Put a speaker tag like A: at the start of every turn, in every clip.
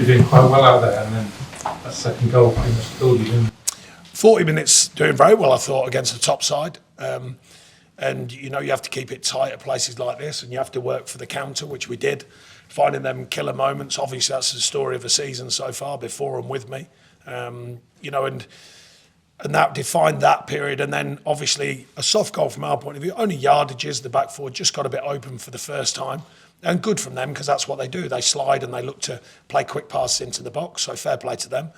A: You're doing quite well out there, and then that second goal pretty much killed you, didn't it?
B: 40 minutes doing very well, I thought, against the top side. And, you have to keep it tight at places like this, and you have to work for the counter, which we did. Finding them killer moments, obviously that's the story of the season so far, before and with me. And that defined that period. And then, obviously, a soft goal from our point of view, only yardages, the back four just got a bit open for the first time. And good from them, because that's what they do. They slide and they look to play quick passes into the box, so fair play to them.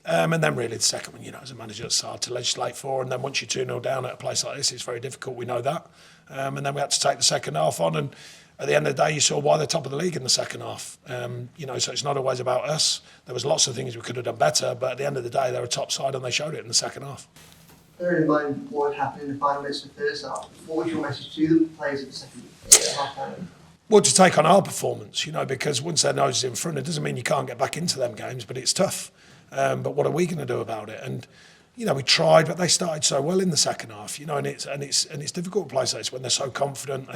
B: And then really the second one, as a manager, it's hard to legislate for. And then once you're 2-0 down at a place like this, it's very difficult, we know that. And then we had to take the second half on. And at the end of the day, you saw why they're top of the league in the second half. So it's not always about us. There was lots of things we could have done better, but at the end of the day, they're a top side and they showed it in the second half.
C: Bearing in mind what happened in the final minutes of the first half, what was your message to the players at the second half time?
B: Well, to take on our performance, because once their nose is in front, it doesn't mean you can't get back into them games, but it's tough. But what are we going to do about it? And we tried, but they started so well in the second half. And it's difficult to play like this when they're so confident.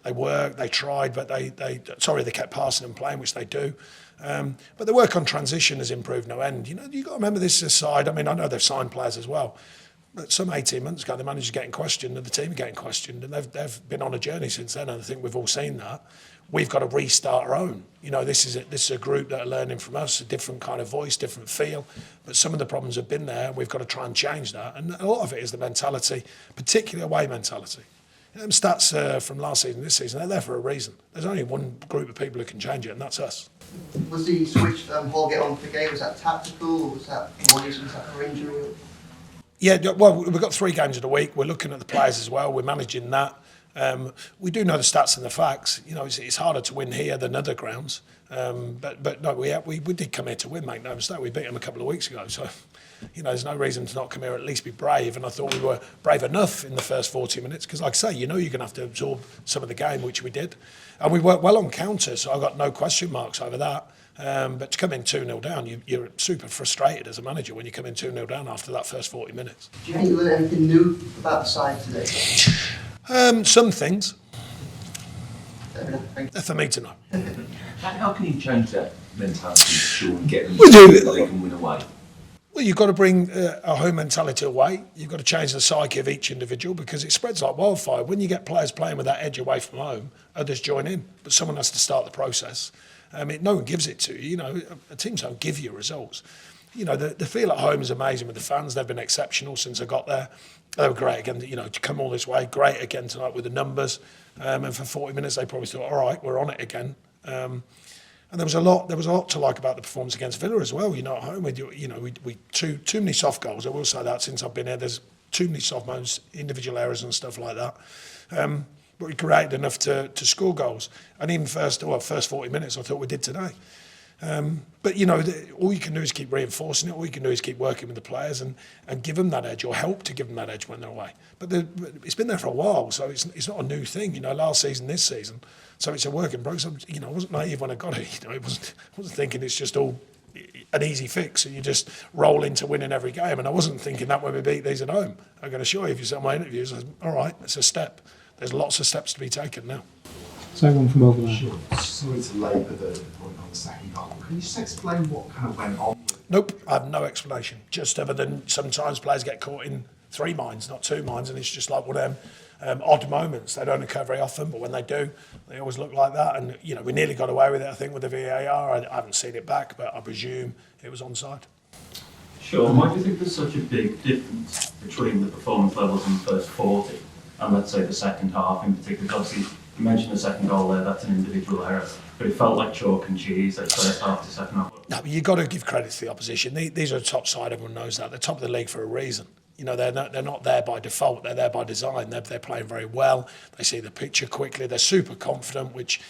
B: They work, they tried, but they kept passing and playing, which they do. But the work on transition has improved no end. You've got to remember this aside. I mean, I know they've signed players as well. But some 18 months ago, the manager's getting questioned and the team are getting questioned, and they've been on a journey since then. And I think we've all seen that. We've got to restart our own. This is a group that are learning from us, a different kind of voice, different feel. But some of the problems have been there, and we've got to try and change that. And a lot of it is the mentality, particularly away mentality. Them stats from last season, this season, they're there for a reason. There's only one group of people who can change it, and that's us.
C: Was the switch Hall get on for the game? Was that tactical, or was that noise? Was that for injury?
B: Yeah, well, we've got 3 games of the week. We're looking at the players as well. We're managing that. We do know the stats and the facts. It's harder to win here than other grounds. But no, we did come here to win, make no mistake. We beat them a couple of weeks ago. So, there's no reason to not come here, at least be brave. And I thought we were brave enough in the first 40 minutes because, like I say, you're going to have to absorb some of the game, which we did. And we worked well on counters, so I've got no question marks over that. But to come in 2-0 down, you're super frustrated as a manager when you come in 2-0 down after that first 40 minutes.
C: Do you think you learned anything new about the side today?
B: Some things.
C: They're
B: for me to know.
D: How can you change that mentality to get them
B: so
D: they can win away?
B: Well, you've got to bring a home mentality away. You've got to change the psyche of each individual because it spreads like wildfire. When you get players playing with that edge away from home, others join in. But someone has to start the process. No one gives it to you. Teams don't give you results. The feel at home is amazing with the fans. They've been exceptional since I got there. They were great again. To come all this way, great again tonight with the numbers. And for 40 minutes, they probably thought, all right, we're on it again. And there was a lot to like about the performance against Villa as well. At home, we too many soft goals. I will say that since I've been here, there's too many soft moments, individual errors and stuff like that. But we created enough to score goals. And even first 40 minutes, I thought we did today. But all you can do is keep reinforcing it. All you can do is keep working with the players and give them that edge or help to give them that edge when they're away. But it's been there for a while, so it's not a new thing. Last season, this season, so it's a work in progress. I wasn't naive when I got it. I wasn't thinking it's just all an easy fix and you just roll into winning every game. And I wasn't thinking that when we beat these at home. I'm going to assure you, if you saw my interviews, all right, it's a step. There's lots of steps to be taken now.
A: So one from over there.
E: Sure. Sorry to labour the point on the second goal. Can you just explain what kind of went on?
B: Nope, I have no explanation. Just other than sometimes players get caught in 3 minds, not 2 minds, and it's just like one of them odd moments. They don't occur very often, but when they do, they always look like that. And we nearly got away with it, I think, with the VAR. I haven't seen it back, but I presume it was onside.
F: Sure. Why do you think there's such a big difference between the performance levels in the first 40 and, let's say, the second half in particular? Obviously, you mentioned the second goal there, that's an individual error, but it felt like chalk and cheese, like first half to second half.
B: No, but you've got to give credit to the opposition. These are a top side, everyone knows that. They're top of the league for a reason. They're not there by default, they're there by design. They're playing very well, they see the picture quickly, they're super confident, which,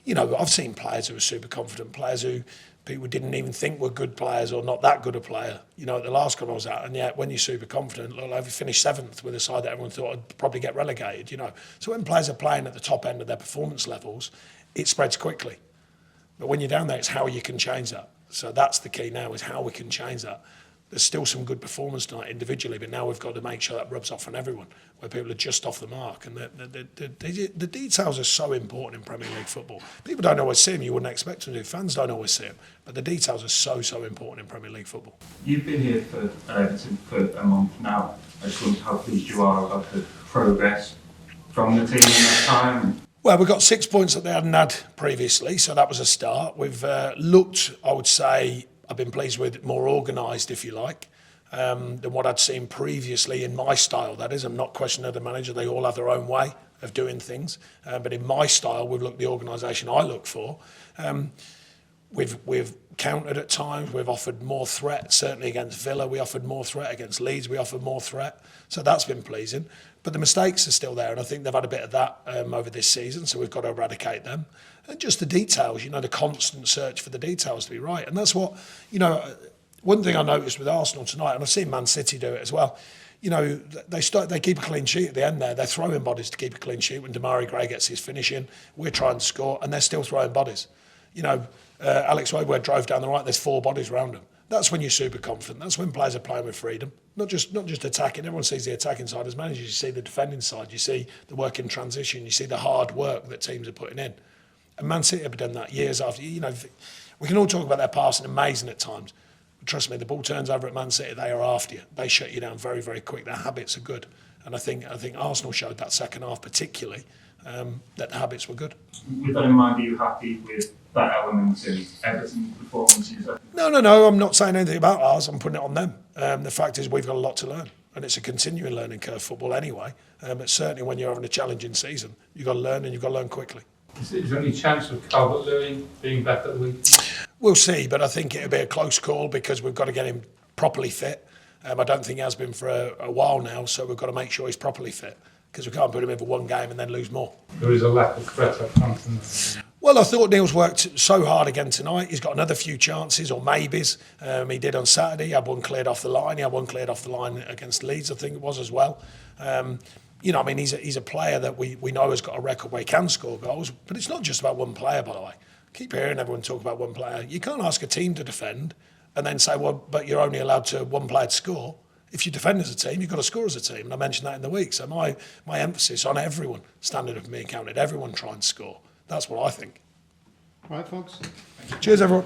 B: I've seen players who are super confident, players who people didn't even think were good players or not that good a player, at the last club I was at. And yet, when you're super confident, look, like we finished 7th with a side that everyone thought would probably get relegated, So when players are playing at the top end of their performance levels, it spreads quickly. But when you're down there, it's how you can change that. So that's the key now, is how we can change that. there's still some good performance tonight individually, but now we've got to make sure that rubs off on everyone, where people are just off the mark. And the details are so important in Premier League football. People don't always see them. You wouldn't expect them to. Fans don't always see them. But the details are so important in Premier League football.
F: You've been here at Everton for a month now. I just wondered how pleased you are about the progress from the team in that time.
B: Well, we've got 6 points that they hadn't had previously, so that was a start. We've looked, I would say, I've been pleased with more organised, if you like, than what I'd seen previously in my style. That is, I'm not questioning the manager. They all have their own way of doing things. But in my style, we've looked at the organisation I look for. We've countered at times. We've offered more threat, certainly against Villa. We offered more threat against Leeds. We offered more threat. So that's been pleasing. But the mistakes are still there, and I think they've had a bit of that over this season, so we've got to eradicate them. And just the details, the constant search for the details to be right. And that's what, one thing I noticed with Arsenal tonight, and I've seen Man City do it as well, they keep a clean sheet at the end there. They're throwing bodies to keep a clean sheet. When Damari Gray gets his finishing, we're trying to score, and they're still throwing bodies. Alex Woodward drove down the right, there's 4 bodies around him. That's when you're super confident. That's when players are playing with freedom, not just attacking. Everyone sees the attacking side as managers. You see the defending side. You see the work in transition. You see the hard work that teams are putting in. And Man City have done that years after. We can all talk about their passing, amazing at times. But trust me, the ball turns over at Man City, they are after you. They shut you down very, very quick. Their habits are good. And I think Arsenal showed that second half particularly, that the habits were good.
F: With that in mind, are you happy with that element in Everton's performances?
B: No, I'm not saying anything about ours. I'm putting it on them. The fact is we've got a lot to learn, and it's a continuing learning curve, football anyway. But certainly when you're having a challenging season, you've got to learn, and you've got to learn quickly.
A: Is there any chance of Calvert-Lewin being back at the weekend?
B: We'll see, but I think it'll be a close call because we've got to get him properly fit. I don't think he has been for a while now, so we've got to make sure he's properly fit because we can't put him in for one game and then lose more.
A: There is a lack of threat up front.
B: Well, I thought Neil's worked so hard again tonight. He's got another few chances or maybes. He did on Saturday. He had one cleared off the line. He had one cleared off the line against Leeds, I think it was as well. He's a player that we know has got a record where he can score goals. But it's not just about one player, by the way. Keep hearing everyone talk about one player. You can't ask a team to defend and then say, well, but you're only allowed to one player to score. If you defend as a team, you've got to score as a team. And I mentioned that in the week. So my emphasis on everyone standing up and being counted, everyone trying to score. That's what I think.
E: Right, folks.
B: Cheers, everyone.